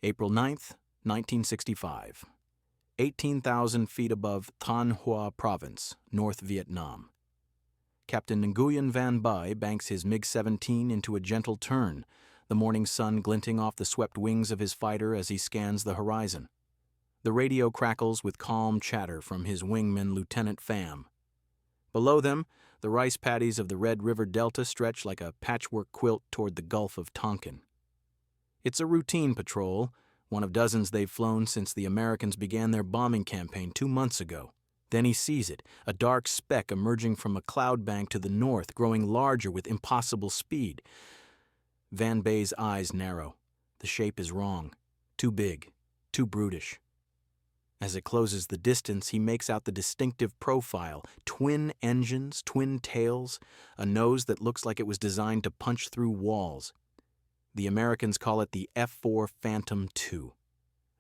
April 9th, 1965. 18,000 feet above Thanh Hoa Province, North Vietnam. Captain Nguyen Van Bai banks his MiG-17 into a gentle turn, the morning sun glinting off the swept wings of his fighter as he scans the horizon. The radio crackles with calm chatter from his wingman, Lieutenant Pham. Below them, the rice paddies of the Red River Delta stretch like a patchwork quilt toward the Gulf of Tonkin. It's a routine patrol, one of dozens they've flown since the Americans began their bombing campaign 2 months ago. Then he sees it, a dark speck emerging from a cloud bank to the north, growing larger with impossible speed. Van Bai's eyes narrow. The shape is wrong. Too big. Too brutish. As it closes the distance, he makes out the distinctive profile. Twin engines, twin tails, a nose that looks like it was designed to punch through walls. The Americans call it the F-4 Phantom II.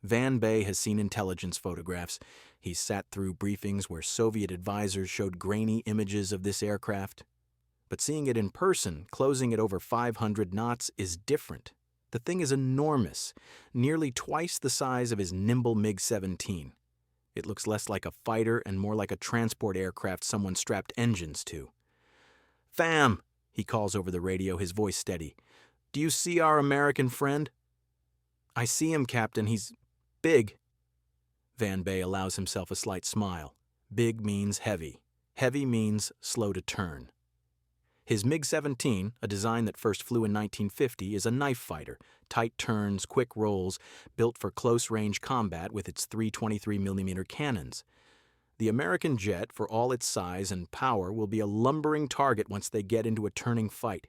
Van Bai has seen intelligence photographs. He's sat through briefings where Soviet advisors showed grainy images of this aircraft. But seeing it in person, closing at over 500 knots, is different. The thing is enormous, nearly twice the size of his nimble MiG-17. It looks less like a fighter and more like a transport aircraft someone strapped engines to. "Pham," he calls over the radio, his voice steady. "Do you see our American friend?" "I see him, Captain. He's big." Van Bai allows himself a slight smile. Big means heavy. Heavy means slow to turn. His MiG-17, a design that first flew in 1950, is a knife fighter, tight turns, quick rolls, built for close-range combat with its 323mm cannons. The American jet, for all its size and power, will be a lumbering target once they get into a turning fight.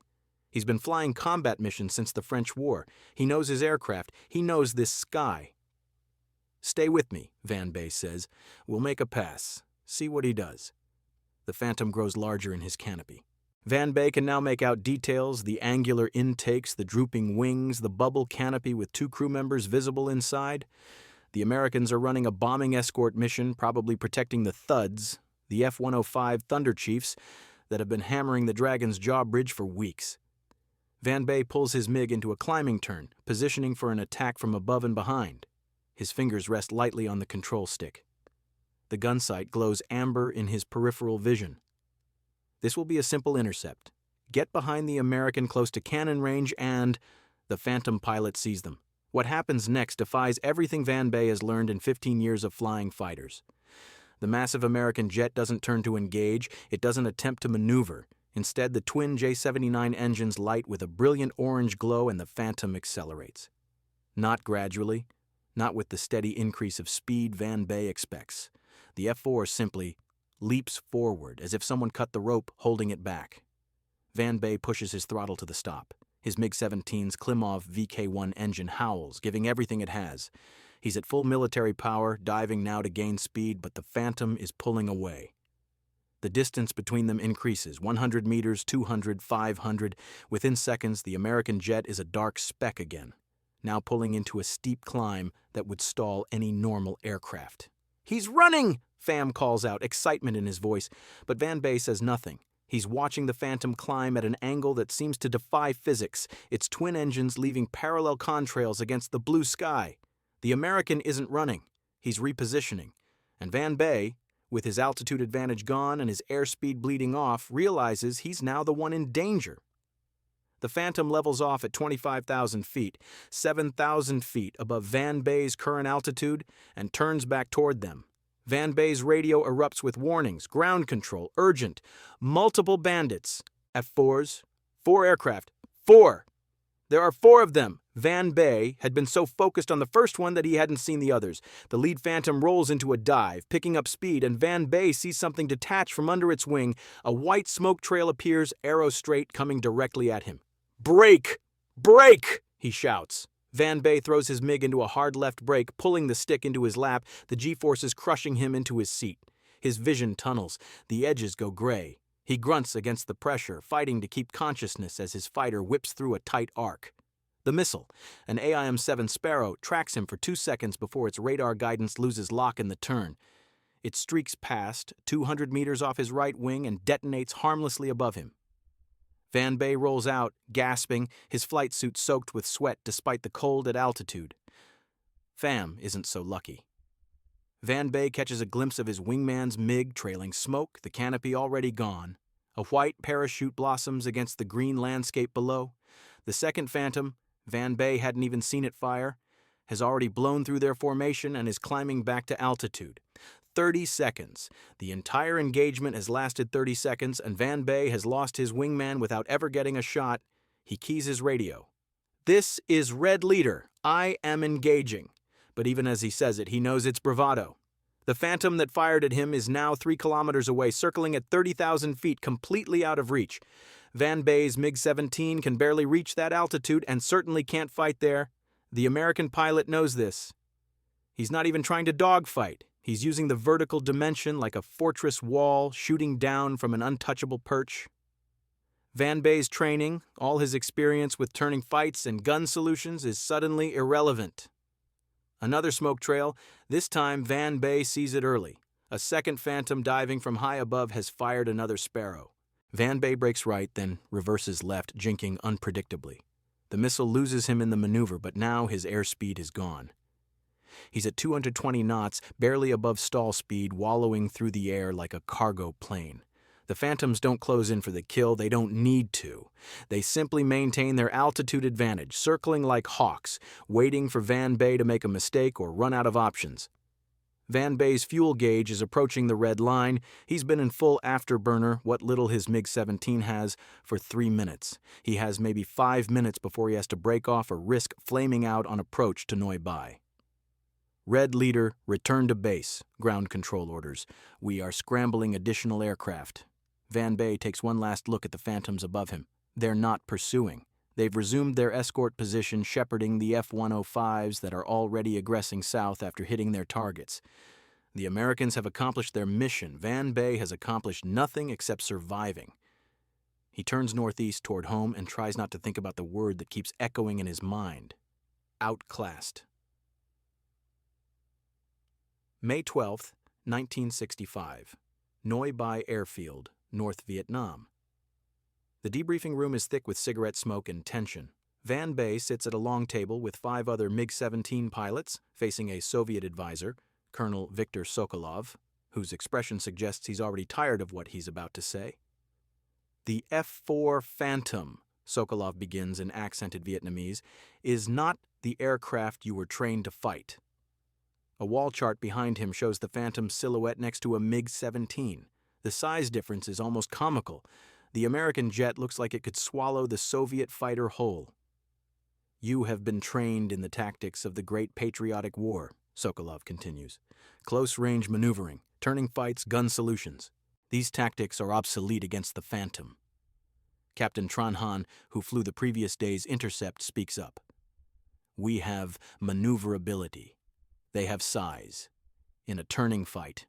He's been flying combat missions since the French War. He knows his aircraft. He knows this sky. "Stay with me," Van Bai says. "We'll make a pass. See what he does." The Phantom grows larger in his canopy. Van Bai can now make out details, the angular intakes, the drooping wings, the bubble canopy with 2 crew members visible inside. The Americans are running a bombing escort mission, probably protecting the Thuds, the F-105 Thunder Chiefs, that have been hammering the Dragon's jaw bridge for weeks. Van Bai pulls his MiG into a climbing turn, positioning for an attack from above and behind. His fingers rest lightly on the control stick. The gun sight glows amber in his peripheral vision. This will be a simple intercept. Get behind the American close to cannon range and... The Phantom pilot sees them. What happens next defies everything Van Bai has learned in 15 years of flying fighters. The massive American jet doesn't turn to engage. It doesn't attempt to maneuver. Instead, the twin J-79 engines light with a brilliant orange glow and the Phantom accelerates. Not gradually. Not with the steady increase of speed Van Bai expects. The F-4 simply leaps forward, as if someone cut the rope holding it back. Van Bai pushes his throttle to the stop. His MiG-17's Klimov VK-1 engine howls, giving everything it has. He's at full military power, diving now to gain speed, but the Phantom is pulling away. The distance between them increases, 100 meters, 200, 500. Within seconds, the American jet is a dark speck again, now pulling into a steep climb that would stall any normal aircraft. "He's running!" Pham calls out, excitement in his voice, but Van Bai says nothing. He's watching the Phantom climb at an angle that seems to defy physics, its twin engines leaving parallel contrails against the blue sky. The American isn't running. He's repositioning. And Van Bai, with his altitude advantage gone and his airspeed bleeding off, realizes he's now the one in danger. The Phantom levels off at 25,000 feet, 7,000 feet above Van Bai's current altitude, and turns back toward them. Van Bai's radio erupts with warnings, ground control, urgent, multiple bandits, F-4s, 4 aircraft, 4! There are 4 of them! Van Bai had been so focused on the first one that he hadn't seen the others. The lead Phantom rolls into a dive, picking up speed, and Van Bai sees something detach from under its wing. A white smoke trail appears, arrow straight, coming directly at him. "Brake! Brake!" he shouts. Van Bai throws his MiG into a hard left brake, pulling the stick into his lap, the G-forces crushing him into his seat. His vision tunnels. The edges go gray. He grunts against the pressure, fighting to keep consciousness as his fighter whips through a tight arc. The missile, an AIM-7 Sparrow, tracks him for 2 seconds before its radar guidance loses lock in the turn. It streaks past, 200 meters off his right wing, and detonates harmlessly above him. Van Bai rolls out, gasping, his flight suit soaked with sweat despite the cold at altitude. Pham isn't so lucky. Van Bay catches a glimpse of his wingman's MiG trailing smoke, the canopy already gone. A white parachute blossoms against the green landscape below. The second Phantom, Van Bay hadn't even seen it fire, has already blown through their formation and is climbing back to altitude. 30 seconds. The entire engagement has lasted 30 seconds, and Van Bay has lost his wingman without ever getting a shot. He keys his radio. "This is Red Leader. I am engaging." But even as he says it, he knows it's bravado. The Phantom that fired at him is now 3 kilometers away, circling at 30,000 feet, completely out of reach. Van Bay's MiG-17 can barely reach that altitude and certainly can't fight there. The American pilot knows this. He's not even trying to dogfight. He's using the vertical dimension like a fortress wall, shooting down from an untouchable perch. Van Bay's training, all his experience with turning fights and gun solutions, is suddenly irrelevant. Another smoke trail. This time, Van Bay sees it early. A second Phantom diving from high above has fired another Sparrow. Van Bay breaks right, then reverses left, jinking unpredictably. The missile loses him in the maneuver, but now his airspeed is gone. He's at 220 knots, barely above stall speed, wallowing through the air like a cargo plane. The Phantoms don't close in for the kill. They don't need to. They simply maintain their altitude advantage, circling like hawks, waiting for Van Bay to make a mistake or run out of options. Van Bay's fuel gauge is approaching the red line. He's been in full afterburner, what little his MiG-17 has, for 3 minutes. He has maybe 5 minutes before he has to break off or risk flaming out on approach to Noi Bai. Red Leader, return to base. Ground control orders. We are scrambling additional aircraft. Van Bay takes one last look at the Phantoms above him. They're not pursuing. They've resumed their escort position, shepherding the F-105s that are already aggressing south after hitting their targets. The Americans have accomplished their mission. Van Bay has accomplished nothing except surviving. He turns northeast toward home and tries not to think about the word that keeps echoing in his mind. Outclassed. May 12, 1965. Noi Bai Airfield, North Vietnam. The debriefing room is thick with cigarette smoke and tension. Van Bay sits at a long table with 5 other MiG-17 pilots, facing a Soviet advisor, Colonel Viktor Sokolov, whose expression suggests he's already tired of what he's about to say. "The F-4 Phantom," Sokolov begins in accented Vietnamese, "is not the aircraft you were trained to fight." A wall chart behind him shows the Phantom's silhouette next to a MiG-17. The size difference is almost comical. The American jet looks like it could swallow the Soviet fighter whole. "You have been trained in the tactics of the Great Patriotic War," Sokolov continues. "Close-range maneuvering, turning fights, gun solutions. These tactics are obsolete against the Phantom." Captain Tran Han, who flew the previous day's intercept, speaks up. "We have maneuverability. They have size. In a turning fight."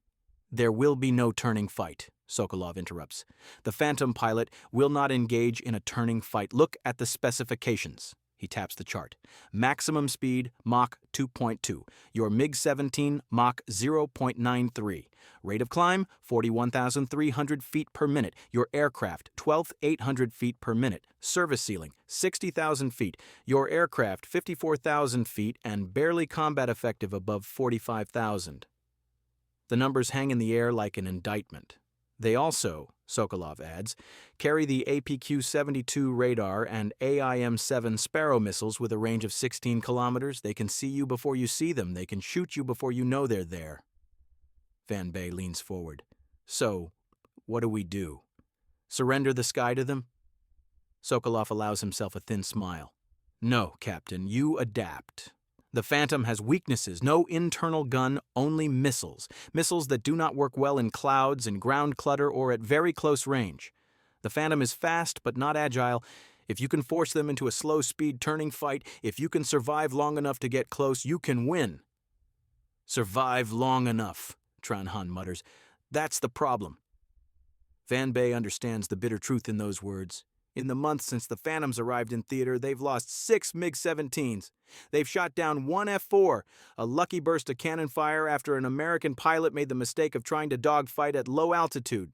"There will be no turning fight," Sokolov interrupts. "The Phantom pilot will not engage in a turning fight. Look at the specifications." He taps the chart. "Maximum speed, Mach 2.2. Your MiG-17, Mach 0.93. Rate of climb, 41,300 feet per minute. Your aircraft, 12,800 feet per minute. Service ceiling, 60,000 feet. Your aircraft, 54,000 feet, and barely combat effective above 45,000. The numbers hang in the air like an indictment. They also, Sokolov adds, carry the APQ-72 radar and AIM-7 Sparrow missiles with a range of 16 kilometers. They can see you before you see them. They can shoot you before you know they're there. Van Bay leans forward. "So, what do we do? Surrender the sky to them?" Sokolov allows himself a thin smile. "No, Captain, you adapt. The Phantom has weaknesses, no internal gun, only missiles. Missiles that do not work well in clouds, in ground clutter, or at very close range. The Phantom is fast but not agile. If you can force them into a slow-speed turning fight, if you can survive long enough to get close, you can win." "Survive long enough," Tran Han mutters. "That's the problem." Van Bay understands the bitter truth in those words. In the months since the Phantoms arrived in theater, they've lost 6 MiG-17s. They've shot down 1 F-4, a lucky burst of cannon fire after an American pilot made the mistake of trying to dogfight at low altitude.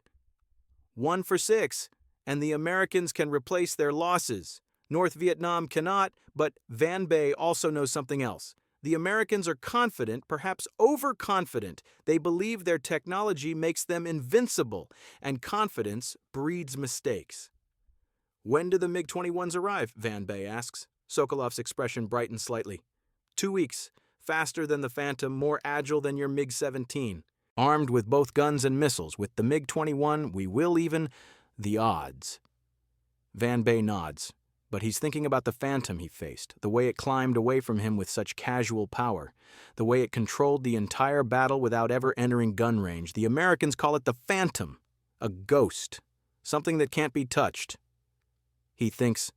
1 for 6, and the Americans can replace their losses. North Vietnam cannot, but Van Bay also knows something else. The Americans are confident, perhaps overconfident. They believe their technology makes them invincible, and confidence breeds mistakes. "When do the MiG-21s arrive?" Van Bay asks. Sokolov's expression brightens slightly. 2 weeks. Faster than the Phantom, more agile than your MiG-17. Armed with both guns and missiles, with the MiG-21, we will even the odds. Van Bay nods, but he's thinking about the Phantom he faced, the way it climbed away from him with such casual power, the way it controlled the entire battle without ever entering gun range. The Americans call it the Phantom, a ghost, something that can't be touched. He thinks,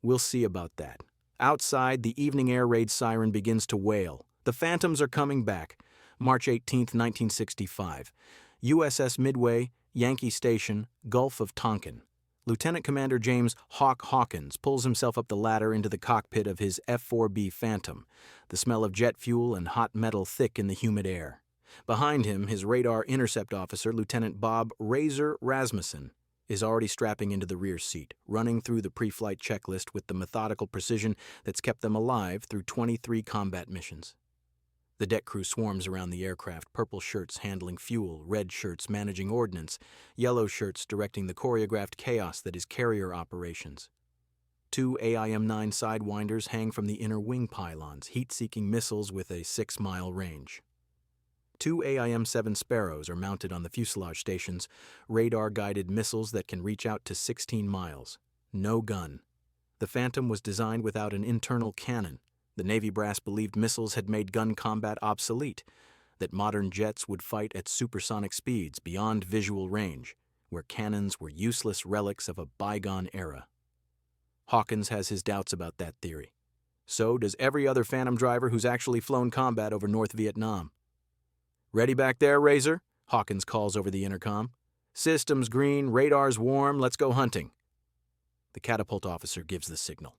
we'll see about that. Outside, the evening air raid siren begins to wail. The Phantoms are coming back. March 18, 1965. USS Midway, Yankee Station, Gulf of Tonkin. Lieutenant Commander James "Hawk" Hawkins pulls himself up the ladder into the cockpit of his F-4B Phantom, the smell of jet fuel and hot metal thick in the humid air. Behind him, his radar intercept officer, Lieutenant Bob "Razor" Rasmussen, is already strapping into the rear seat, running through the pre-flight checklist with the methodical precision that's kept them alive through 23 combat missions. The deck crew swarms around the aircraft, purple shirts handling fuel, red shirts managing ordnance, yellow shirts directing the choreographed chaos that is carrier operations. 2 AIM-9 Sidewinders hang from the inner wing pylons, heat-seeking missiles with a 6-mile range. 2 AIM-7 Sparrows are mounted on the fuselage stations, radar-guided missiles that can reach out to 16 miles. No gun. The Phantom was designed without an internal cannon. The Navy brass believed missiles had made gun combat obsolete, that modern jets would fight at supersonic speeds beyond visual range, where cannons were useless relics of a bygone era. Hawkins has his doubts about that theory. So does every other Phantom driver who's actually flown combat over North Vietnam. "Ready back there, Razor?" Hawkins calls over the intercom. "Systems green, radar's warm, let's go hunting." The catapult officer gives the signal.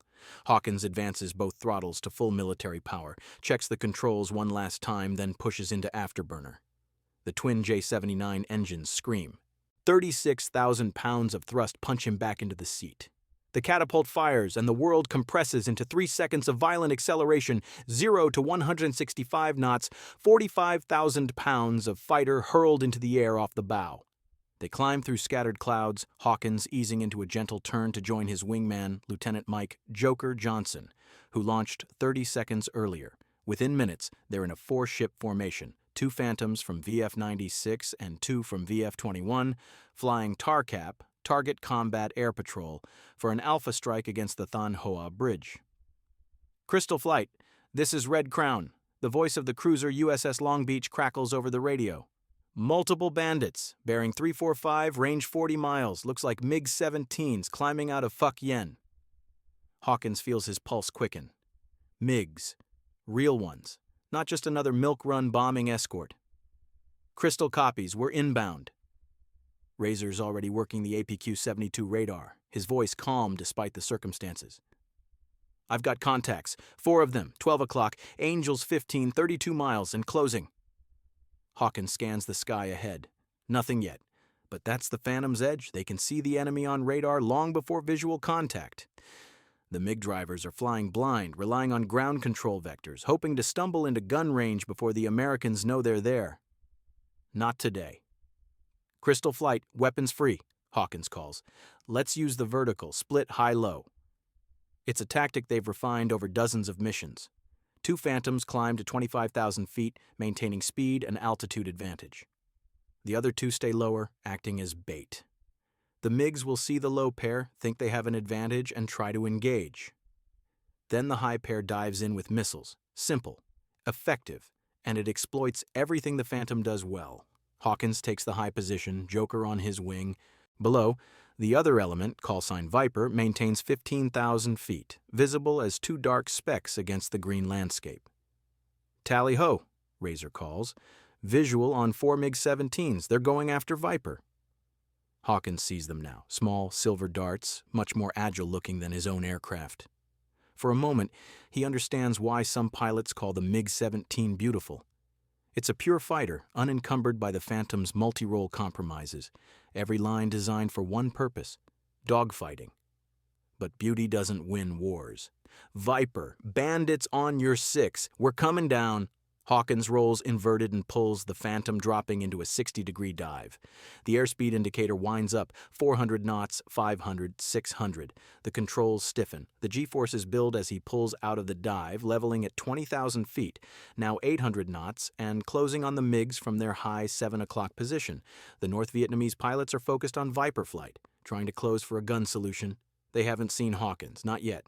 Hawkins advances both throttles to full military power, checks the controls one last time, then pushes into afterburner. The twin J-79 engines scream. 36,000 pounds of thrust punch him back into the seat. The catapult fires, and the world compresses into 3 seconds of violent acceleration, 0 to 165 knots, 45,000 pounds of fighter hurled into the air off the bow. They climb through scattered clouds, Hawkins easing into a gentle turn to join his wingman, Lieutenant Mike "Joker" Johnson, who launched 30 seconds earlier. Within minutes, they're in a 4-ship formation, 2 Phantoms from VF-96 and 2 from VF-21, flying TARCAP, Target Combat Air Patrol, for an alpha strike against the Than Hoa Bridge. "Crystal Flight, this is Red Crown." The voice of the cruiser USS Long Beach crackles over the radio. "Multiple bandits, bearing 345, range 40 miles, looks like MiG-17s climbing out of Fuck Yen." Hawkins feels his pulse quicken. MiGs. Real ones. Not just another milk-run bombing escort. "Crystal copies, we're inbound." Razor's already working the APQ-72 radar, his voice calm despite the circumstances. "I've got contacts. 4 of them, 12 o'clock, Angels 15, 32 miles, and closing." Hawkins scans the sky ahead. Nothing yet. But that's the Phantom's edge. They can see the enemy on radar long before visual contact. The MiG drivers are flying blind, relying on ground control vectors, hoping to stumble into gun range before the Americans know they're there. Not today. "Crystal Flight, weapons free," Hawkins calls. "Let's use the vertical, split high-low." It's a tactic they've refined over dozens of missions. 2 Phantoms climb to 25,000 feet, maintaining speed and altitude advantage. The other 2 stay lower, acting as bait. The MiGs will see the low pair, think they have an advantage, and try to engage. Then the high pair dives in with missiles. Simple, effective, and it exploits everything the Phantom does well. Hawkins takes the high position, Joker on his wing. Below, the other element, callsign Viper, maintains 15,000 feet, visible as 2 dark specks against the green landscape. "Tally-ho," Razor calls. "Visual on 4 MiG-17s. They're going after Viper." Hawkins sees them now, small silver darts, much more agile-looking than his own aircraft. For a moment, he understands why some pilots call the MiG-17 beautiful. It's a pure fighter, unencumbered by the Phantom's multi-role compromises, every line designed for one purpose: dogfighting. But beauty doesn't win wars. Viper, bandits on your 6. We're coming down. Hawkins rolls inverted and pulls the Phantom, dropping into a 60-degree dive. The airspeed indicator winds up, 400 knots, 500, 600. The controls stiffen. The G-forces build as he pulls out of the dive, leveling at 20,000 feet, now 800 knots, and closing on the MiGs from their high 7 o'clock position. The North Vietnamese pilots are focused on Viper flight, trying to close for a gun solution. They haven't seen Hawkins, not yet.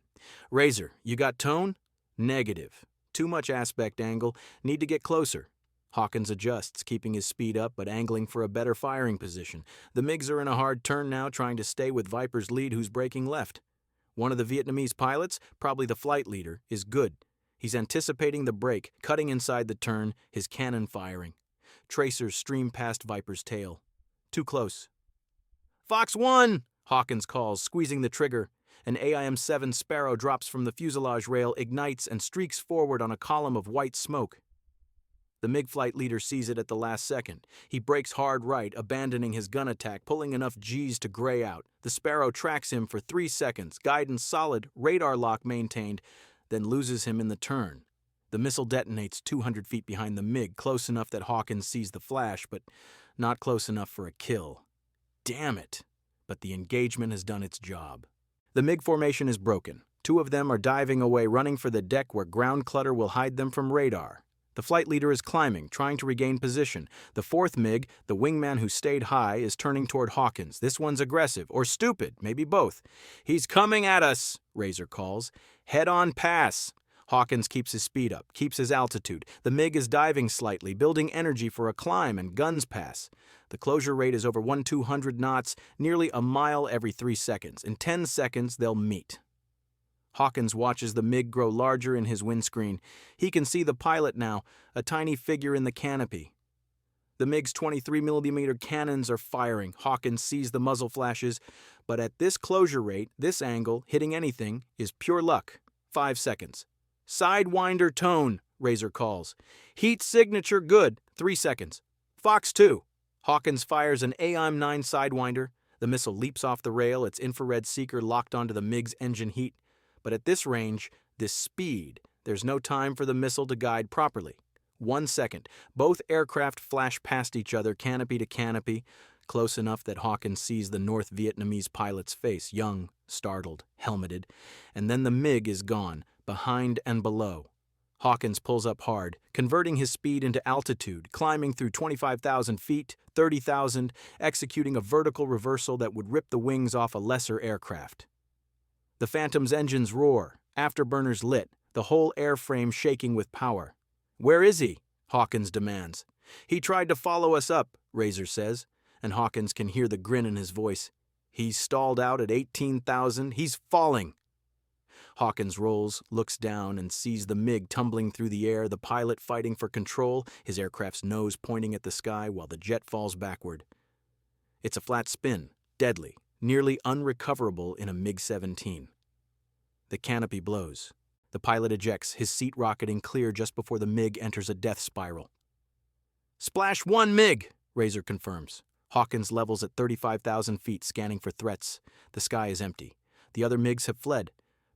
Razor, you got tone? Negative. Too much aspect angle, need to get closer. Hawkins adjusts, keeping his speed up but angling for a better firing position. The MiGs are in a hard turn now, trying to stay with Viper's lead, who's braking left. One of the Vietnamese pilots, probably the flight leader, is good. He's anticipating the brake, cutting inside the turn, his cannon firing. Tracers stream past Viper's tail. Too close. Fox 1! Hawkins calls, squeezing the trigger. An AIM-7 Sparrow drops from the fuselage rail, ignites, and streaks forward on a column of white smoke. The MiG flight leader sees it at the last second. He brakes hard right, abandoning his gun attack, pulling enough Gs to gray out. The Sparrow tracks him for 3 seconds, guidance solid, radar lock maintained, then loses him in the turn. The missile detonates 200 feet behind the MiG, close enough that Hawkins sees the flash, but not close enough for a kill. Damn it! But the engagement has done its job. The MiG formation is broken. 2 of them are diving away, running for the deck where ground clutter will hide them from radar. The flight leader is climbing, trying to regain position. The 4th MiG, the wingman who stayed high, is turning toward Hawkins. This one's aggressive, or stupid, maybe both. He's coming at us, Razor calls. Head-on pass. Hawkins keeps his speed up, keeps his altitude. The MiG is diving slightly, building energy for a climb, and guns pass. The closure rate is over 1,200 knots, nearly a mile every 3 seconds. In 10 seconds, they'll meet. Hawkins watches the MiG grow larger in his windscreen. He can see the pilot now, a tiny figure in the canopy. The MiG's 23mm cannons are firing. Hawkins sees the muzzle flashes, but at this closure rate, this angle, hitting anything, is pure luck. 5 seconds. Sidewinder tone, Razor calls. Heat signature good, 3 seconds. Fox 2. Hawkins fires an AIM-9 Sidewinder. The missile leaps off the rail, its infrared seeker locked onto the MiG's engine heat. But at this range, this speed, there's no time for the missile to guide properly. 1 second. Both aircraft flash past each other, canopy to canopy, close enough that Hawkins sees the North Vietnamese pilot's face, young, startled, helmeted. And then the MiG is gone, behind and below. Hawkins pulls up hard, converting his speed into altitude, climbing through 25,000 feet, 30,000, executing a vertical reversal that would rip the wings off a lesser aircraft. The Phantom's engines roar, afterburners lit, the whole airframe shaking with power. "Where is he?" Hawkins demands. "He tried to follow us up," Razor says, and Hawkins can hear the grin in his voice. "He's stalled out at 18,000. He's falling." Hawkins rolls, looks down, and sees the MiG tumbling through the air, the pilot fighting for control, his aircraft's nose pointing at the sky while the jet falls backward. It's a flat spin, deadly, nearly unrecoverable in a MiG-17. The canopy blows. The pilot ejects, his seat rocketing clear just before the MiG enters a death spiral. "Splash 1 MiG," Razor confirms. Hawkins levels at 35,000 feet, scanning for threats. The sky is empty. The other MiGs have fled.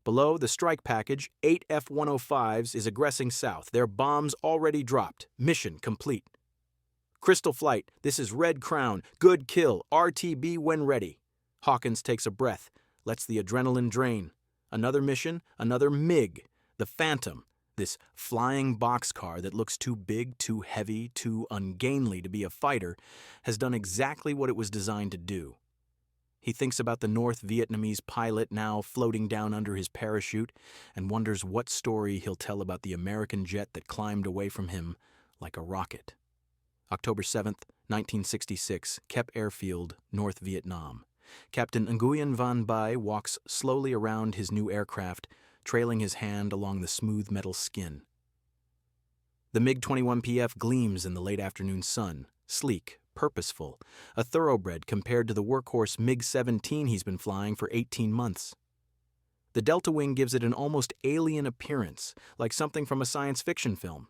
Below, the strike package, 8 F-105s, is aggressing south, their bombs already dropped. Mission complete. "Crystal Flight, this is Red Crown. Good kill. RTB when ready." Hawkins takes a breath, lets the adrenaline drain. Another mission, another MiG. The Phantom, this flying boxcar that looks too big, too heavy, too ungainly to be a fighter, has done exactly what it was designed to do. He thinks about the North Vietnamese pilot now floating down under his parachute and wonders what story he'll tell about the American jet that climbed away from him like a rocket. October 7th, 1966, Kep Airfield, North Vietnam. Captain Nguyen Van Bai walks slowly around his new aircraft, trailing his hand along the smooth metal skin. The MiG-21 gleams in the late afternoon sun, sleek, purposeful, a thoroughbred compared to the workhorse MiG-17 he's been flying for 18 months. The delta wing gives it an almost alien appearance, like something from a science fiction film.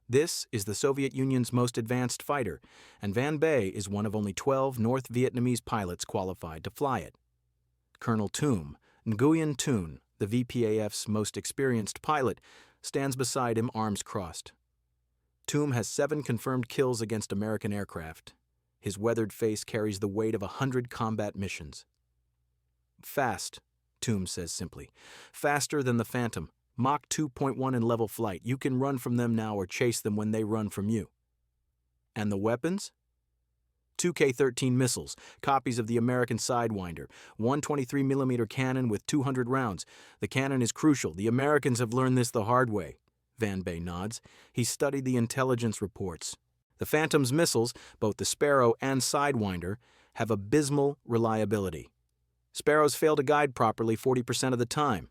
This is the Soviet Union's most advanced fighter, and Van Bai is one of only 12 North Vietnamese pilots qualified to fly it. Colonel Toom, Nguyen Toon, The VPAF's most experienced pilot stands beside him, arms crossed. Toom has 7 confirmed kills against American aircraft. His weathered face carries the weight of 100 combat missions. Fast, Toom says simply. Faster than the Phantom. Mach 2.1 in level flight. You can run from them now or chase them when they run from you. And the weapons? 2 K-13 missiles, copies of the American Sidewinder, 123mm cannon with 200 rounds. The cannon is crucial. The Americans have learned this the hard way. Van Bay nods. He studied the intelligence reports. The Phantom's missiles, both the Sparrow and Sidewinder, have abysmal reliability. Sparrows fail to guide properly 40% of the time.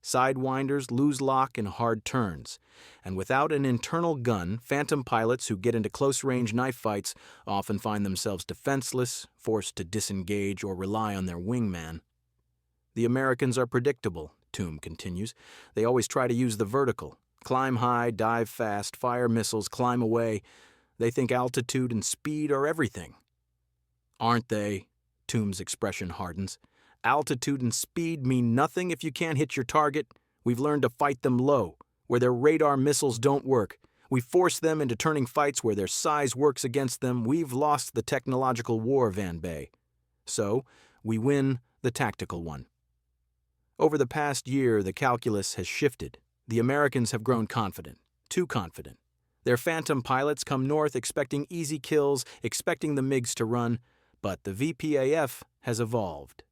Sidewinders lose lock in hard turns. And without an internal gun, Phantom pilots who get into close-range knife fights often find themselves defenseless, forced to disengage or rely on their wingman. The Americans are predictable, Toom continues. They always try to use the vertical. Climb high, dive fast, fire missiles, climb away. They think altitude and speed are everything. Aren't they? Toom's expression hardens. Altitude and speed mean nothing if you can't hit your target. We've learned to fight them low, where their radar missiles don't work. We force them into turning fights where their size works against them. We've lost the technological war, Van Bay. So, we win the tactical one. Over the past year, the calculus has shifted. The Americans have grown confident, too confident. Their Phantom pilots come north expecting easy kills, expecting the MiGs to run, but the VPAF has evolved.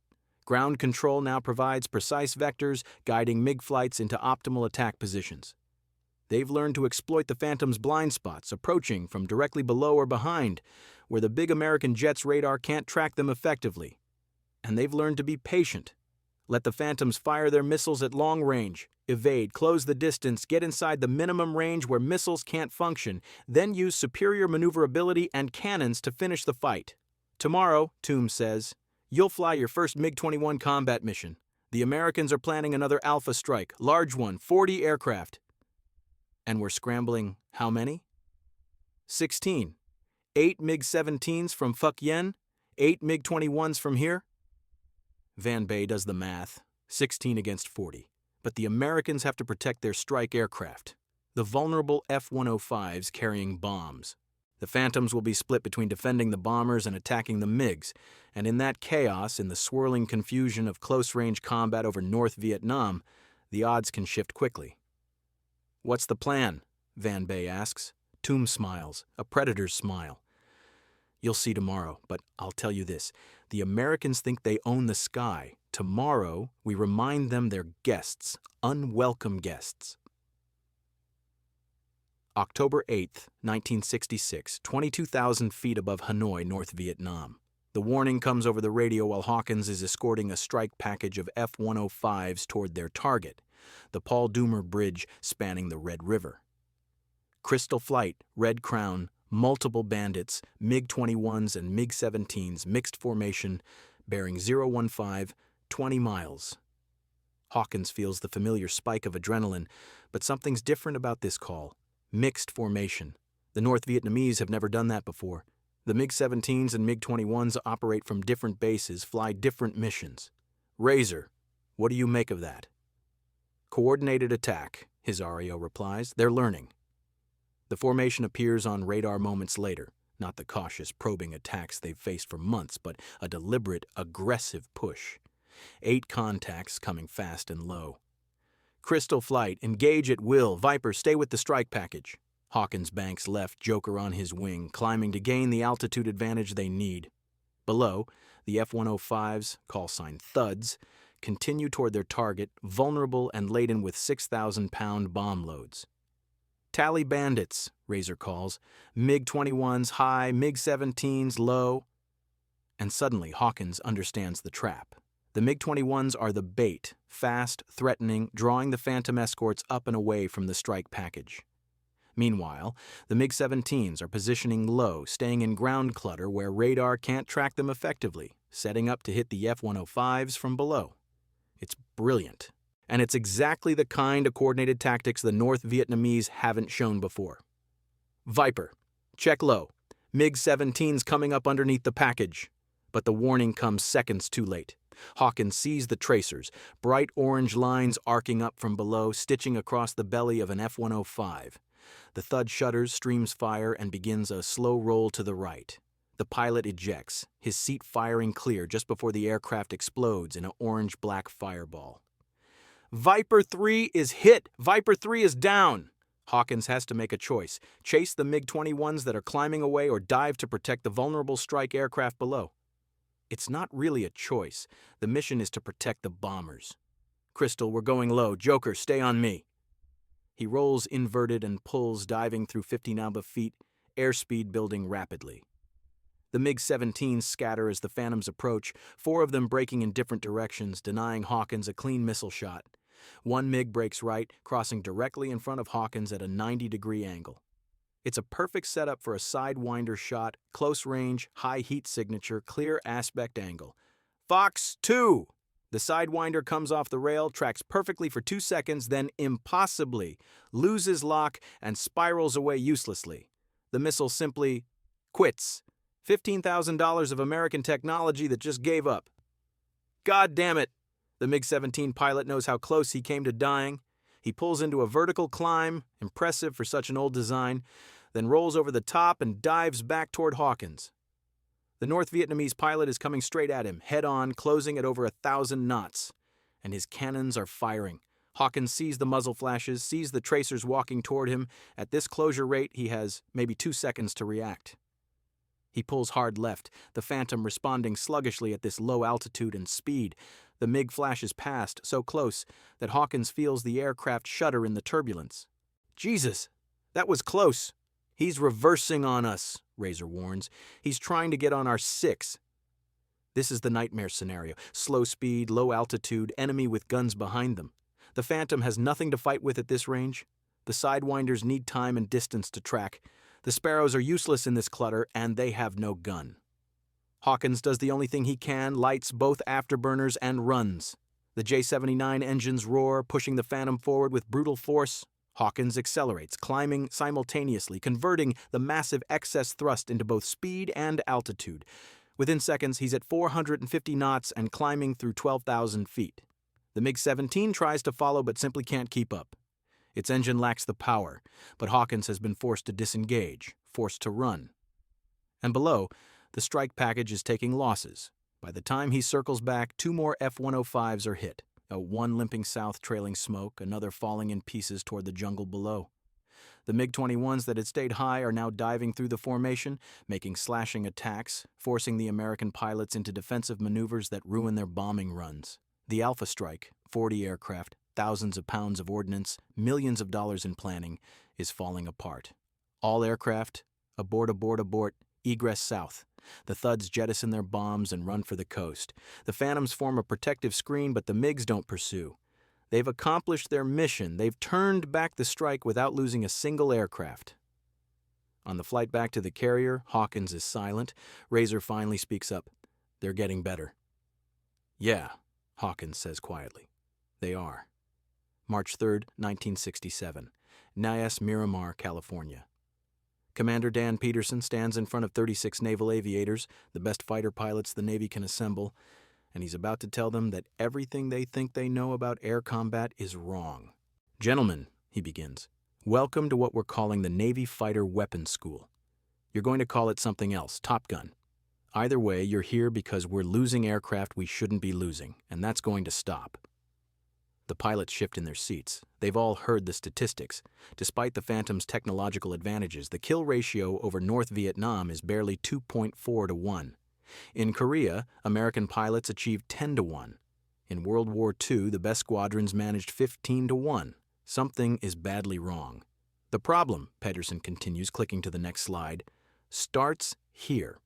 Ground control now provides precise vectors, guiding MiG flights into optimal attack positions. They've learned to exploit the Phantom's blind spots, approaching from directly below or behind, where the big American jet's radar can't track them effectively. And they've learned to be patient. Let the Phantoms fire their missiles at long range, evade, close the distance, get inside the minimum range where missiles can't function, then use superior maneuverability and cannons to finish the fight. Tomorrow, Toom says, you'll fly your first MiG-21 combat mission. The Americans are planning another Alpha strike, large one, 40 aircraft. And we're scrambling how many? 16. 8 MiG-17s from Fuck Yen, 8 MiG-21s from here. Van Bay does the math, 16 against 40. But the Americans have to protect their strike aircraft, the vulnerable F-105s carrying bombs. The Phantoms will be split between defending the bombers and attacking the MiGs, and in that chaos, in the swirling confusion of close-range combat over North Vietnam, the odds can shift quickly. What's the plan? Van Bay asks. Toom smiles, a predator's smile. You'll see tomorrow, but I'll tell you this. The Americans think they own the sky. Tomorrow, we remind them they're guests, unwelcome guests. October 8, 1966, 22,000 feet above Hanoi, North Vietnam. The warning comes over the radio while Hawkins is escorting a strike package of F-105s toward their target, the Paul Doomer Bridge spanning the Red River. Crystal Flight, Red Crown, multiple bandits, MiG-21s and MiG-17s, mixed formation, bearing 015, 20 miles. Hawkins feels the familiar spike of adrenaline, but something's different about this call. Mixed formation. The North Vietnamese have never done that before. The MiG-17s and MiG-21s operate from different bases, fly different missions. Razor, what do you make of that? Coordinated attack, his RAO replies. They're learning. The formation appears on radar moments later, not the cautious, probing attacks they've faced for months, but a deliberate, aggressive push. 8 contacts coming fast and low. Crystal Flight, engage at will. Viper, stay with the strike package. Hawkins banks left, Joker on his wing, climbing to gain the altitude advantage they need. Below, the F-105s, call sign Thuds, continue toward their target, vulnerable and laden with 6,000-pound bomb loads. Tally bandits, Razor calls. MiG-21s high, MiG-17s low. And suddenly Hawkins understands the trap. The MiG-21s are the bait, fast, threatening, drawing the Phantom escorts up and away from the strike package. Meanwhile, the MiG-17s are positioning low, staying in ground clutter where radar can't track them effectively, setting up to hit the F-105s from below. It's brilliant. And it's exactly the kind of coordinated tactics the North Vietnamese haven't shown before. Viper, check low. MiG-17s coming up underneath the package. But the warning comes seconds too late. Hawkins sees the tracers, bright orange lines arcing up from below, stitching across the belly of an F-105. The thud shudders, streams fire, and begins a slow roll to the right. The pilot ejects, his seat firing clear just before the aircraft explodes in an orange-black fireball. Viper 3 is hit! Viper 3 is down! Hawkins has to make a choice: chase the MiG-21s that are climbing away or dive to protect the vulnerable strike aircraft below. It's not really a choice. The mission is to protect the bombers. Crystal, we're going low. Joker, stay on me. He rolls inverted and pulls, diving through 50 feet, airspeed building rapidly. The MiG-17s scatter as the Phantoms approach, 4 of them breaking in different directions, denying Hawkins a clean missile shot. One MiG breaks right, crossing directly in front of Hawkins at a 90-degree angle. It's a perfect setup for a sidewinder shot, close range, high heat signature, clear aspect angle. Fox 2! The sidewinder comes off the rail, tracks perfectly for 2 seconds, then impossibly loses lock and spirals away uselessly. The missile simply quits. $15,000 of American technology that just gave up. God damn it! The MiG-17 pilot knows how close he came to dying. He pulls into a vertical climb, impressive for such an old design, then rolls over the top and dives back toward Hawkins. The North Vietnamese pilot is coming straight at him, head-on, closing at over 1,000 knots. And his cannons are firing. Hawkins sees the muzzle flashes, sees the tracers walking toward him. At this closure rate, he has maybe 2 seconds to react. He pulls hard left, the Phantom responding sluggishly at this low altitude and speed. The MiG flashes past, so close that Hawkins feels the aircraft shudder in the turbulence. Jesus, that was close. He's reversing on us, Razor warns. He's trying to get on our 6. This is the nightmare scenario. Slow speed, low altitude, enemy with guns behind them. The Phantom has nothing to fight with at this range. The sidewinders need time and distance to track. The Sparrows are useless in this clutter, and they have no gun. Hawkins does the only thing he can, lights both afterburners and runs. The J-79 engines roar, pushing the Phantom forward with brutal force. Hawkins accelerates, climbing simultaneously, converting the massive excess thrust into both speed and altitude. Within seconds, he's at 450 knots and climbing through 12,000 feet. The MiG-17 tries to follow but simply can't keep up. Its engine lacks the power, but Hawkins has been forced to disengage, forced to run. And below, the strike package is taking losses. By the time he circles back, 2 more F-105s are hit. One limping south trailing smoke, another falling in pieces toward the jungle below. The MiG-21s that had stayed high are now diving through the formation, making slashing attacks, forcing the American pilots into defensive maneuvers that ruin their bombing runs. The Alpha Strike, 40 aircraft, thousands of pounds of ordnance, millions of dollars in planning, is falling apart. All aircraft, abort, egress south. The Thuds jettison their bombs and run for the coast. The Phantoms form a protective screen, but the MiGs don't pursue. They've accomplished their mission. They've turned back the strike without losing a single aircraft. On the flight back to the carrier, Hawkins is silent. Razor finally speaks up. They're getting better. Yeah, Hawkins says quietly. They are. March 3rd, 1967. Nias Miramar, California. Commander Dan Peterson stands in front of 36 naval aviators, the best fighter pilots the Navy can assemble, and he's about to tell them that everything they think they know about air combat is wrong. Gentlemen, he begins, welcome to what we're calling the Navy Fighter Weapons School. You're going to call it something else, Top Gun. Either way, you're here because we're losing aircraft we shouldn't be losing, and that's going to stop. The pilots shift in their seats. They've all heard the statistics. Despite the Phantom's technological advantages, the kill ratio over North Vietnam is barely 2.4 to 1. In Korea, American pilots achieved 10 to 1. In World War II, the best squadrons managed 15 to 1. Something is badly wrong. The problem, Pedersen continues, clicking to the next slide, starts here.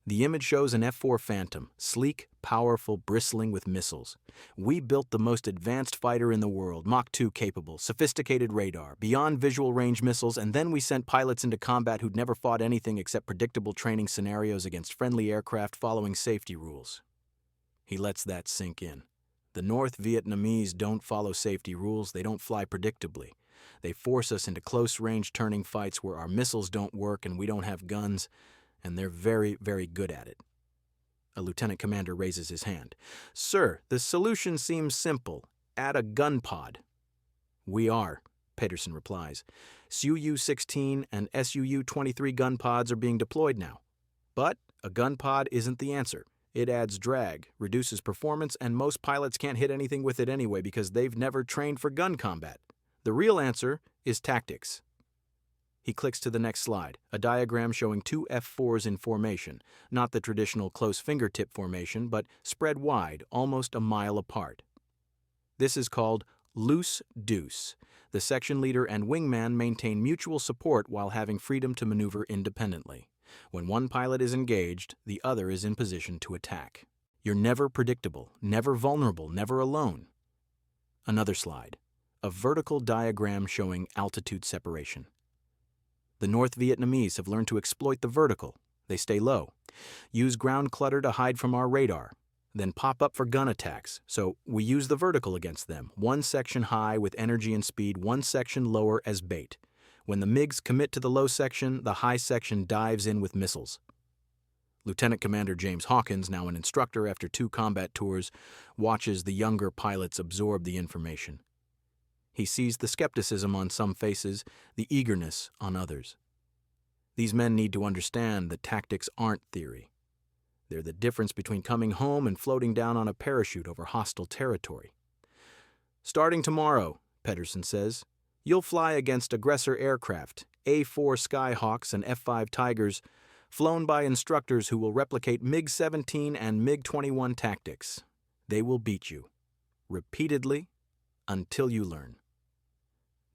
The image shows an F-4 Phantom, sleek, powerful, bristling with missiles. We built the most advanced fighter in the world, Mach 2 capable, sophisticated radar, beyond visual range missiles, and then we sent pilots into combat who'd never fought anything except predictable training scenarios against friendly aircraft following safety rules. He lets that sink in. The North Vietnamese don't follow safety rules, they don't fly predictably. They force us into close-range turning fights where our missiles don't work and we don't have guns, and they're very, very good at it. A lieutenant commander raises his hand. Sir, the solution seems simple. Add a gun pod. We are, Pedersen replies. Su-16 and Su-23 gun pods are being deployed now. But a gun pod isn't the answer. It adds drag, reduces performance, and most pilots can't hit anything with it anyway because they've never trained for gun combat. The real answer is tactics. He clicks to the next slide, a diagram showing two F-4s in formation, not the traditional close fingertip formation, but spread wide, almost a mile apart. This is called loose deuce. The section leader and wingman maintain mutual support while having freedom to maneuver independently. When one pilot is engaged, the other is in position to attack. You're never predictable, never vulnerable, never alone. Another slide, a vertical diagram showing altitude separation. The North Vietnamese have learned to exploit the vertical. They stay low, use ground clutter to hide from our radar, then pop up for gun attacks, so we use the vertical against them, one section high with energy and speed, one section lower as bait. When the MiGs commit to the low section, the high section dives in with missiles. Lieutenant Commander James Hawkins, now an instructor after 2 combat tours, watches the younger pilots absorb the information. He sees the skepticism on some faces, the eagerness on others. These men need to understand that tactics aren't theory. They're the difference between coming home and floating down on a parachute over hostile territory. Starting tomorrow, Pedersen says, you'll fly against aggressor aircraft, A-4 Skyhawks and F-5 Tigers, flown by instructors who will replicate MiG-17 and MiG-21 tactics. They will beat you, repeatedly, until you learn.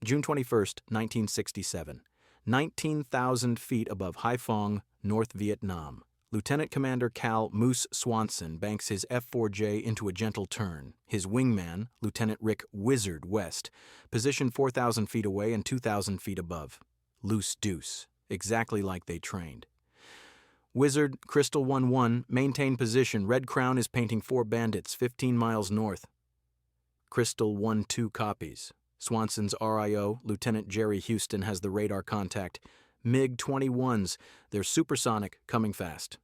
June 21, 1967, 19,000 feet above Haiphong, North Vietnam. Lieutenant Commander Cal Moose Swanson banks his F-4J into a gentle turn. His wingman, Lieutenant Rick Wizard West, positioned 4,000 feet away and 2,000 feet above. Loose deuce, exactly like they trained. Wizard, Crystal 1-1, maintain position. Red Crown is painting 4 bandits 15 miles north. Crystal 1-2 copies. Swanson's RIO, Lieutenant Jerry Houston, has the radar contact. MiG-21s, they're supersonic, coming fast.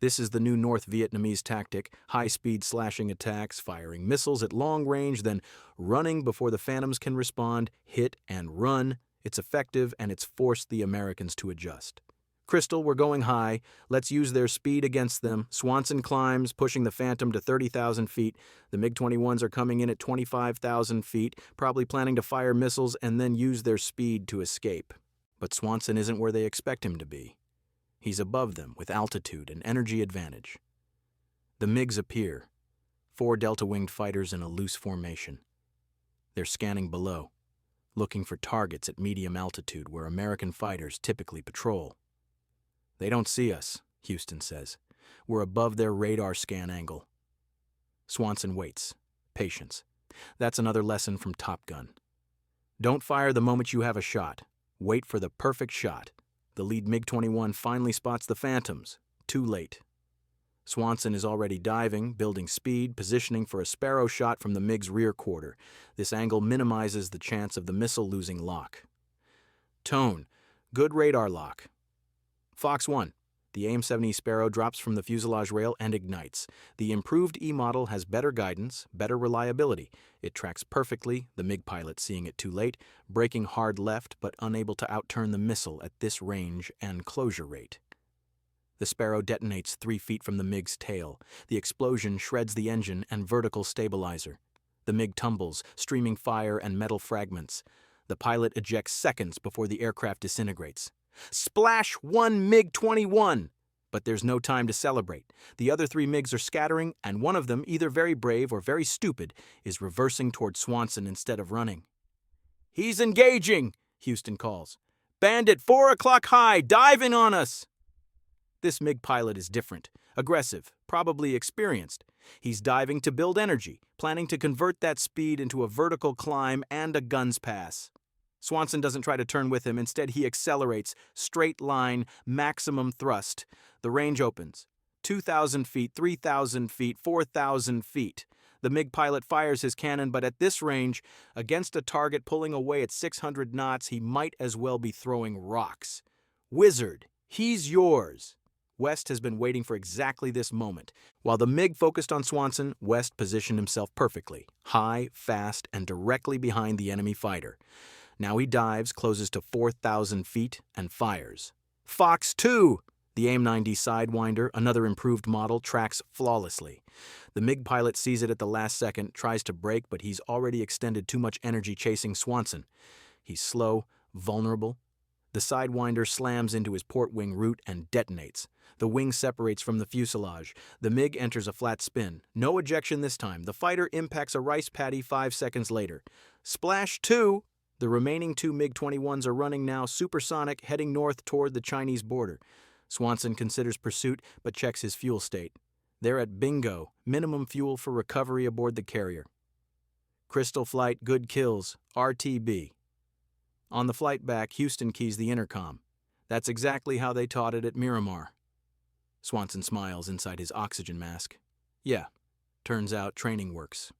This is the new North Vietnamese tactic, high-speed slashing attacks, firing missiles at long range, then running before the Phantoms can respond, hit and run. It's effective, and it's forced the Americans to adjust. Crystal, we're going high. Let's use their speed against them. Swanson climbs, pushing the Phantom to 30,000 feet. The MiG-21s are coming in at 25,000 feet, probably planning to fire missiles and then use their speed to escape. But Swanson isn't where they expect him to be. He's above them with altitude and energy advantage. The MiGs appear, 4 delta-winged fighters in a loose formation. They're scanning below, looking for targets at medium altitude where American fighters typically patrol. They don't see us, Houston says. We're above their radar scan angle. Swanson waits. Patience. That's another lesson from Top Gun. Don't fire the moment you have a shot. Wait for the perfect shot. The lead MiG-21 finally spots the Phantoms. Too late. Swanson is already diving, building speed, positioning for a Sparrow shot from the MiG's rear quarter. This angle minimizes the chance of the missile losing lock. Tone. Good radar lock. Fox 1. The AIM-70 Sparrow drops from the fuselage rail and ignites. The improved E-model has better guidance, better reliability. It tracks perfectly, the MiG pilot seeing it too late, braking hard left but unable to outturn the missile at this range and closure rate. The Sparrow detonates 3 feet from the MiG's tail. The explosion shreds the engine and vertical stabilizer. The MiG tumbles, streaming fire and metal fragments. The pilot ejects seconds before the aircraft disintegrates. Splash 1 MiG-21! But there's no time to celebrate. The other 3 MiGs are scattering, and one of them, either very brave or very stupid, is reversing toward Swanson instead of running. He's engaging, Houston calls. Bandit 4 o'clock high, diving on us! This MiG pilot is different, aggressive, probably experienced. He's diving to build energy, planning to convert that speed into a vertical climb and a guns pass. Swanson doesn't try to turn with him. Instead, he accelerates, straight line, maximum thrust. The range opens. 2,000 feet, 3,000 feet, 4,000 feet. The MiG pilot fires his cannon, but at this range, against a target pulling away at 600 knots, he might as well be throwing rocks. Wizard, he's yours. West has been waiting for exactly this moment. While the MiG focused on Swanson, West positioned himself perfectly, high, fast, and directly behind the enemy fighter. Now he dives, closes to 4,000 feet, and fires. Fox 2! The AIM-90 Sidewinder, another improved model, tracks flawlessly. The MiG pilot sees it at the last second, tries to brake, but he's already extended too much energy chasing Swanson. He's slow, vulnerable. The Sidewinder slams into his port wing root and detonates. The wing separates from the fuselage. The MiG enters a flat spin. No ejection this time. The fighter impacts a rice paddy 5 seconds later. Splash 2! The remaining 2 MiG-21s are running now supersonic, heading north toward the Chinese border. Swanson considers pursuit, but checks his fuel state. They're at bingo, minimum fuel for recovery aboard the carrier. Crystal Flight, good kills, RTB. On the flight back, Houston keys the intercom. That's exactly how they taught it at Miramar. Swanson smiles inside his oxygen mask. Yeah, turns out training works.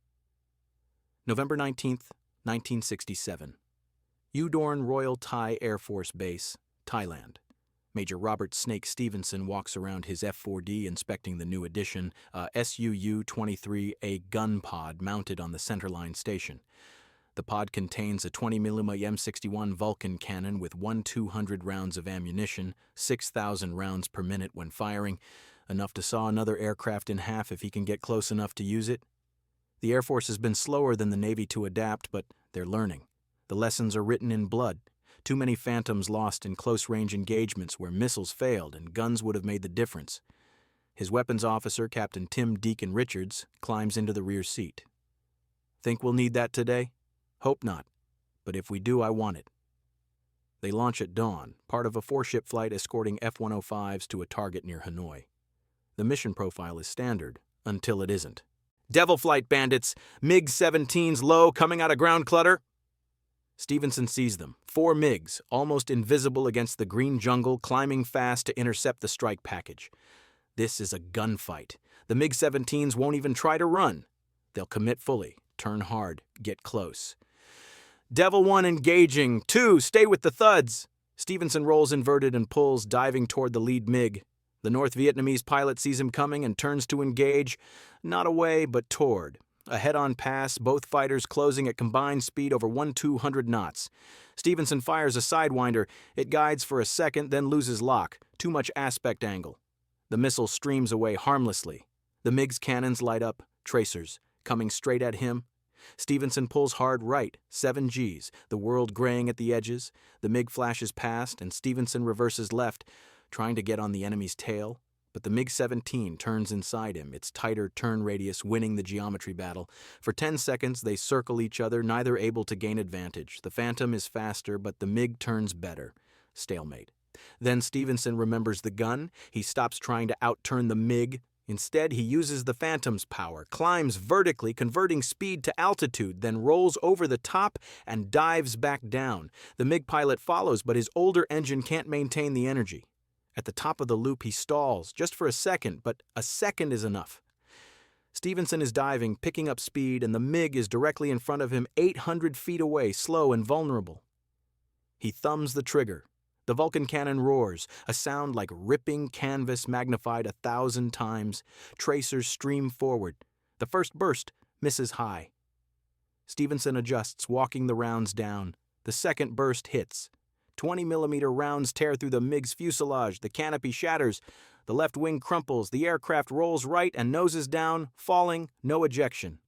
November 19th, 1967. Udorn Royal Thai Air Force Base, Thailand. Major Robert Snake Stevenson walks around his F-4D inspecting the new addition, a SUU-23A gun pod mounted on the centerline station. The pod contains a 20mm M61 Vulcan cannon with 1,200 rounds of ammunition, 6,000 rounds per minute when firing, enough to saw another aircraft in half if he can get close enough to use it. The Air Force has been slower than the Navy to adapt, but they're learning. The lessons are written in blood. Too many phantoms lost in close-range engagements where missiles failed and guns would have made the difference. His weapons officer, Captain Tim Deacon Richards, climbs into the rear seat. Think we'll need that today? Hope not. But if we do, I want it. They launch at dawn, part of a 4-ship flight escorting F-105s to a target near Hanoi. The mission profile is standard, until it isn't. Devil Flight bandits! MiG-17s low, coming out of ground clutter! Stevenson sees them. 4 MiGs, almost invisible against the green jungle, climbing fast to intercept the strike package. This is a gunfight. The MiG-17s won't even try to run. They'll commit fully, turn hard, get close. Devil 1 engaging. 2, stay with the thuds. Stevenson rolls inverted and pulls, diving toward the lead MiG. The North Vietnamese pilot sees him coming and turns to engage. Not away, but toward. A head-on pass, both fighters closing at combined speed over 1,200 knots. Stevenson fires a Sidewinder. It guides for a second, then loses lock. Too much aspect angle. The missile streams away harmlessly. The MiG's cannons light up, tracers, coming straight at him. Stevenson pulls hard right, 7 Gs, the world graying at the edges. The MiG flashes past, and Stevenson reverses left, trying to get on the enemy's tail. But the MiG-17 turns inside him, its tighter turn radius winning the geometry battle. For 10 seconds, they circle each other, neither able to gain advantage. The Phantom is faster, but the MiG turns better. Stalemate. Then Stevenson remembers the gun. He stops trying to outturn the MiG. Instead, he uses the Phantom's power, climbs vertically, converting speed to altitude, then rolls over the top and dives back down. The MiG pilot follows, but his older engine can't maintain the energy. At the top of the loop, he stalls, just for a second, but a second is enough. Stevenson is diving, picking up speed, and the MiG is directly in front of him, 800 feet away, slow and vulnerable. He thumbs the trigger. The Vulcan cannon roars, a sound like ripping canvas magnified 1,000 times. Tracers stream forward. The first burst misses high. Stevenson adjusts, walking the rounds down. The second burst hits. 20mm rounds tear through the MiG's fuselage. The canopy shatters. The left wing crumples. The aircraft rolls right and noses down, falling, no ejection.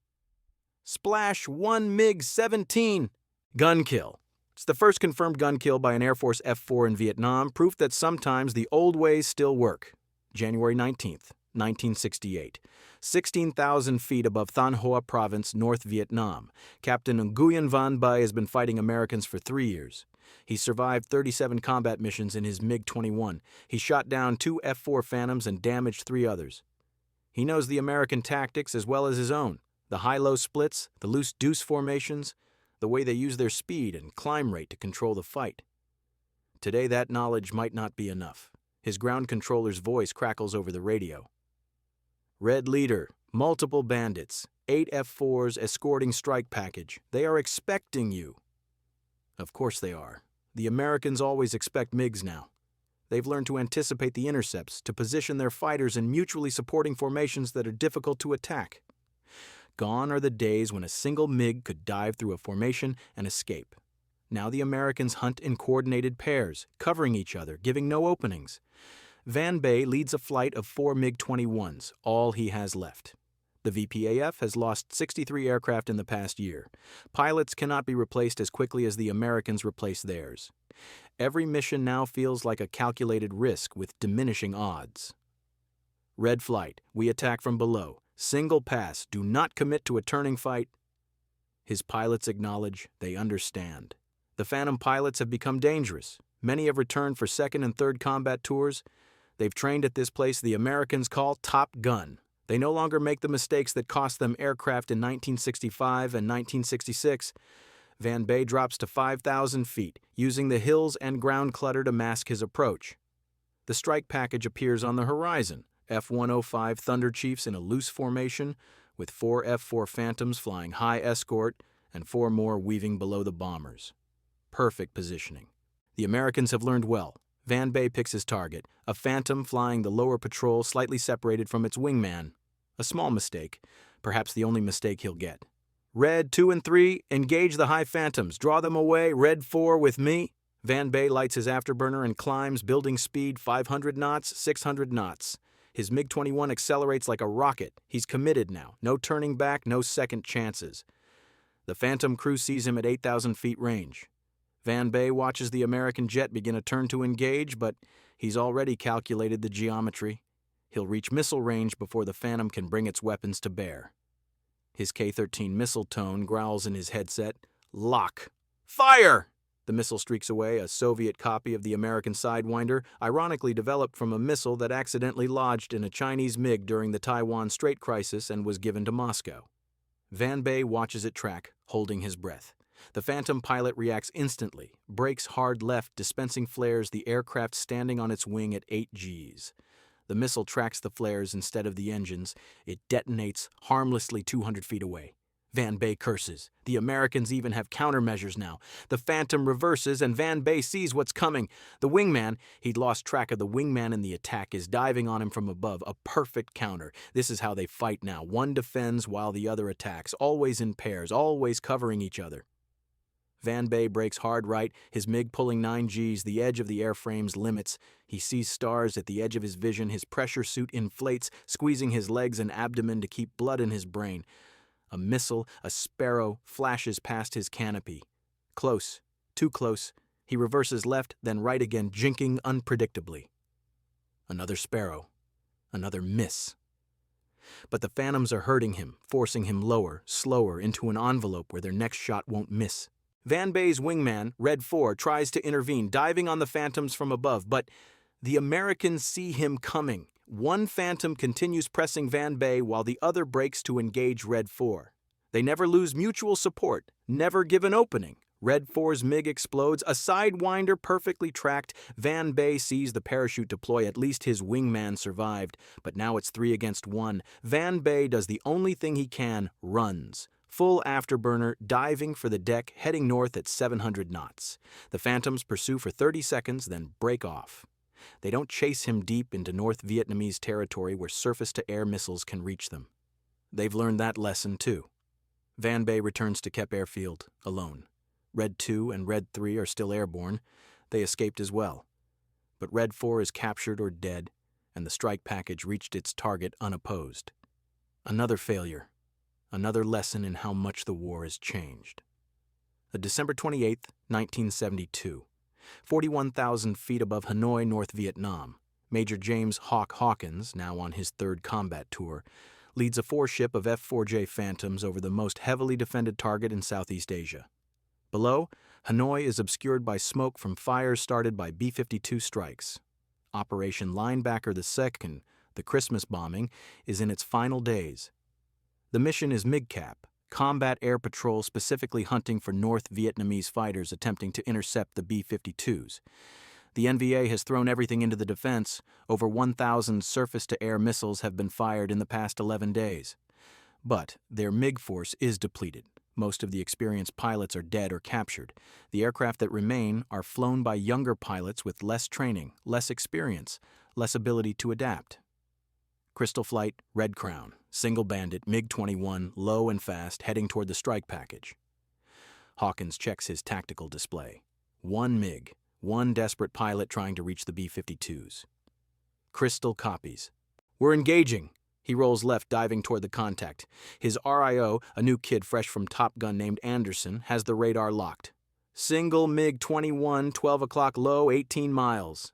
Splash 1 MiG-17. Gun kill. It's the first confirmed gun kill by an Air Force F-4 in Vietnam, proof that sometimes the old ways still work. January 19th, 1968. 16,000 feet above Thanh Hoa Province, North Vietnam. Captain Nguyen Van Bai has been fighting Americans for 3 years. He survived 37 combat missions in his MiG-21. He shot down 2 F-4 Phantoms and damaged 3 others. He knows the American tactics as well as his own. The high-low splits, the loose deuce formations, the way they use their speed and climb rate to control the fight. Today that knowledge might not be enough. His ground controller's voice crackles over the radio. Red leader, multiple bandits, 8 F-4s escorting strike package. They are expecting you. Of course they are. The Americans always expect MiGs now. They've learned to anticipate the intercepts, to position their fighters in mutually supporting formations that are difficult to attack. Gone are the days when a single MiG could dive through a formation and escape. Now the Americans hunt in coordinated pairs, covering each other, giving no openings. Van Bay leads a flight of 4 MiG-21s, all he has left. The VPAF has lost 63 aircraft in the past year. Pilots cannot be replaced as quickly as the Americans replace theirs. Every mission now feels like a calculated risk with diminishing odds. Red flight, we attack from below. Single pass, do not commit to a turning fight. His pilots acknowledge, they understand. The Phantom pilots have become dangerous. Many have returned for second and third combat tours. They've trained at this place the Americans call Top Gun. They no longer make the mistakes that cost them aircraft in 1965 and 1966. Van Bay drops to 5,000 feet, using the hills and ground clutter to mask his approach. The strike package appears on the horizon, F-105 Thunder Chiefs in a loose formation, with 4 F-4 Phantoms flying high escort and 4 more weaving below the bombers. Perfect positioning. The Americans have learned well. Van Bay picks his target, a Phantom flying the lower patrol slightly separated from its wingman. A small mistake, perhaps the only mistake he'll get. Red 2 and 3, engage the high Phantoms, draw them away, Red 4 with me. Van Bay lights his afterburner and climbs, building speed 500 knots, 600 knots. His MiG-21 accelerates like a rocket. He's committed now, no turning back, no second chances. The Phantom crew sees him at 8,000 feet range. Van Bay watches the American jet begin a turn to engage, but he's already calculated the geometry. He'll reach missile range before the Phantom can bring its weapons to bear. His K-13 missile tone growls in his headset, "Lock! Fire!" The missile streaks away, a Soviet copy of the American Sidewinder, ironically developed from a missile that accidentally lodged in a Chinese MiG during the Taiwan Strait crisis and was given to Moscow. Van Bay watches it track, holding his breath. The Phantom pilot reacts instantly, brakes hard left, dispensing flares, the aircraft standing on its wing at 8 Gs. The missile tracks the flares instead of the engines. It detonates harmlessly 200 feet away. Van Bay curses. The Americans even have countermeasures now. The Phantom reverses and Van Bay sees what's coming. The wingman, he'd lost track of the wingman in the attack, is diving on him from above. A perfect counter. This is how they fight now. One defends while the other attacks, always in pairs, always covering each other. Van Bay brakes hard right, his MiG pulling 9 Gs, the edge of the airframe's limits. He sees stars at the edge of his vision, his pressure suit inflates, squeezing his legs and abdomen to keep blood in his brain. A missile, a Sparrow, flashes past his canopy. Close, too close. He reverses left, then right again, jinking unpredictably. Another Sparrow. Another miss. But the Phantoms are hurting him, forcing him lower, slower, into an envelope where their next shot won't miss. Van Bay's wingman, Red 4, tries to intervene, diving on the Phantoms from above, but the Americans see him coming. One Phantom continues pressing Van Bay while the other breaks to engage Red 4. They never lose mutual support, never give an opening. Red 4's MiG explodes, a Sidewinder perfectly tracked. Van Bay sees the parachute deploy, at least his wingman survived. But now it's 3 against 1. Van Bay does the only thing he can, runs. Full afterburner, diving for the deck, heading north at 700 knots. The Phantoms pursue for 30 seconds, then break off. They don't chase him deep into North Vietnamese territory where surface-to-air missiles can reach them. They've learned that lesson, too. Van Bay returns to Kep Airfield, alone. Red 2 and Red 3 are still airborne. They escaped as well. But Red 4 is captured or dead, and the strike package reached its target unopposed. Another failure. Another lesson in how much the war has changed. December 28, 1972. 41,000 feet above Hanoi, North Vietnam, Major James Hawk Hawkins, now on his 3rd combat tour, leads a 4-ship of F-4J Phantoms over the most heavily defended target in Southeast Asia. Below, Hanoi is obscured by smoke from fires started by B-52 strikes. Operation Linebacker II, the Christmas bombing, is in its final days. The mission is MiGCAP, Combat Air Patrol specifically hunting for North Vietnamese fighters attempting to intercept the B-52s. The NVA has thrown everything into the defense. Over 1,000 surface-to-air missiles have been fired in the past 11 days. But their MiG force is depleted. Most of the experienced pilots are dead or captured. The aircraft that remain are flown by younger pilots with less training, less experience, less ability to adapt. Crystal Flight, Red Crown, Single Bandit, MiG-21, low and fast, heading toward the strike package. Hawkins checks his tactical display. One MiG, one desperate pilot trying to reach the B-52s. Crystal copies. We're engaging. He rolls left, diving toward the contact. His RIO, a new kid fresh from Top Gun named Anderson, has the radar locked. Single MiG-21, 12 o'clock low, 18 miles.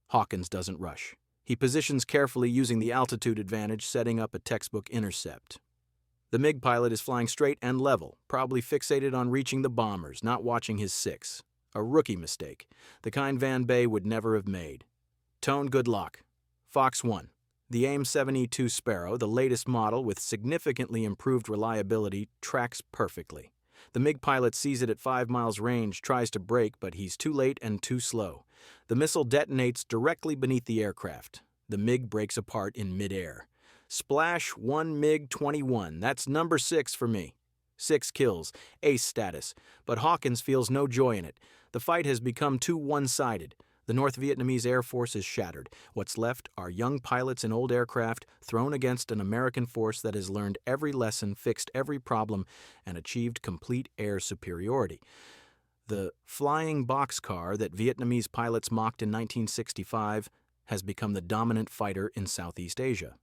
Hawkins doesn't rush. He positions carefully using the altitude advantage, setting up a textbook intercept. The MiG pilot is flying straight and level, probably fixated on reaching the bombers, not watching his six. A rookie mistake, the kind Van Bay would never have made. Tone, good luck. Fox 1. The AIM-72 Sparrow, the latest model with significantly improved reliability, tracks perfectly. The MiG pilot sees it at 5 miles range, tries to brake, but he's too late and too slow. The missile detonates directly beneath the aircraft. The MiG breaks apart in midair. Splash 1 MiG-21, that's number 6 for me. 6 kills, ace status, but Hawkins feels no joy in it. The fight has become too one-sided. The North Vietnamese Air Force is shattered. What's left are young pilots in old aircraft thrown against an American force that has learned every lesson, fixed every problem, and achieved complete air superiority. The flying boxcar that Vietnamese pilots mocked in 1965 has become the dominant fighter in Southeast Asia.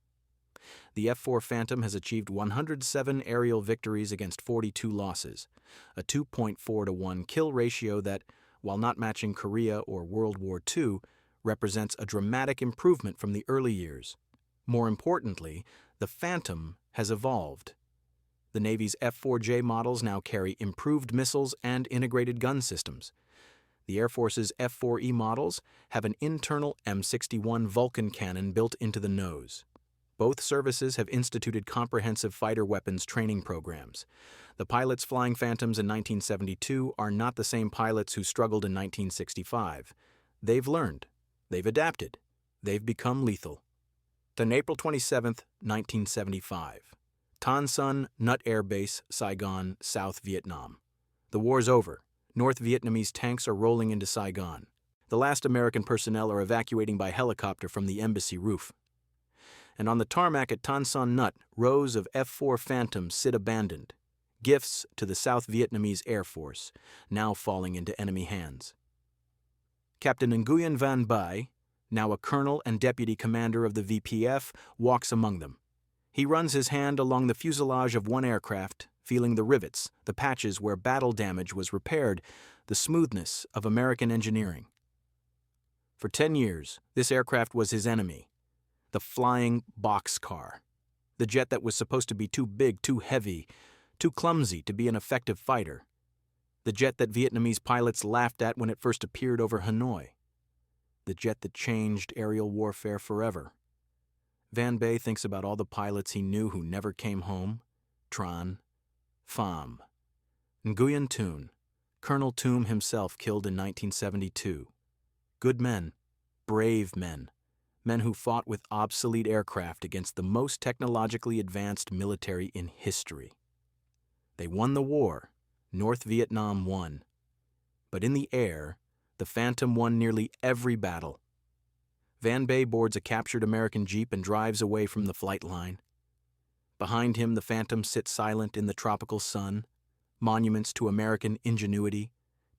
The F-4 Phantom has achieved 107 aerial victories against 42 losses, a 2.4 to 1 kill ratio that, while not matching Korea or World War II, represents a dramatic improvement from the early years. More importantly, the Phantom has evolved. The Navy's F-4J models now carry improved missiles and integrated gun systems. The Air Force's F-4E models have an internal M61 Vulcan cannon built into the nose. Both services have instituted comprehensive fighter weapons training programs. The pilots flying Phantoms in 1972 are not the same pilots who struggled in 1965. They've learned. They've adapted. They've become lethal. On April 27, 1975. Tan Son Nut Air Base, Saigon, South Vietnam. The war's over. North Vietnamese tanks are rolling into Saigon. The last American personnel are evacuating by helicopter from the embassy roof. And on the tarmac at Tan Son Nut, rows of F-4 Phantoms sit abandoned. Gifts to the South Vietnamese Air Force, now falling into enemy hands. Captain Nguyen Van Bai, now a colonel and deputy commander of the VPF, walks among them. He runs his hand along the fuselage of one aircraft, feeling the rivets, the patches where battle damage was repaired, the smoothness of American engineering. For 10 years, this aircraft was his enemy. The flying boxcar. The jet that was supposed to be too big, too heavy, too clumsy to be an effective fighter. The jet that Vietnamese pilots laughed at when it first appeared over Hanoi. The jet that changed aerial warfare forever. Van Bay thinks about all the pilots he knew who never came home. Tran, Pham, Nguyen Toon, Colonel Toom himself killed in 1972. Good men, brave men. Men who fought with obsolete aircraft against the most technologically advanced military in history. They won the war. North Vietnam won. But in the air, the Phantom won nearly every battle. Van Bay boards a captured American Jeep and drives away from the flight line. Behind him, the Phantom sits silent in the tropical sun, monuments to American ingenuity,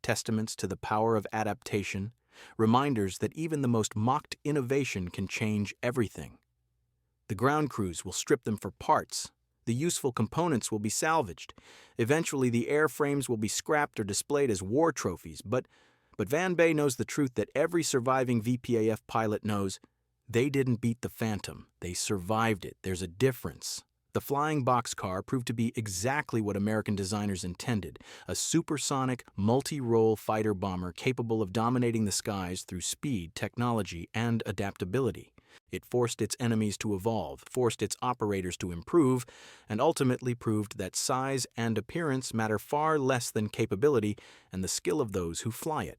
testaments to the power of adaptation, reminders that even the most mocked innovation can change everything. The ground crews will strip them for parts. The useful components will be salvaged. Eventually, the airframes will be scrapped or displayed as war trophies. But Van Bay knows the truth that every surviving VPAF pilot knows. They didn't beat the Phantom. They survived it. There's a difference. The flying boxcar proved to be exactly what American designers intended, a supersonic, multi-role fighter bomber capable of dominating the skies through speed, technology, and adaptability. It forced its enemies to evolve, forced its operators to improve, and ultimately proved that size and appearance matter far less than capability and the skill of those who fly it.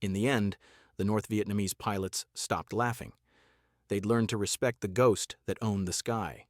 In the end, the North Vietnamese pilots stopped laughing. They'd learned to respect the ghost that owned the sky.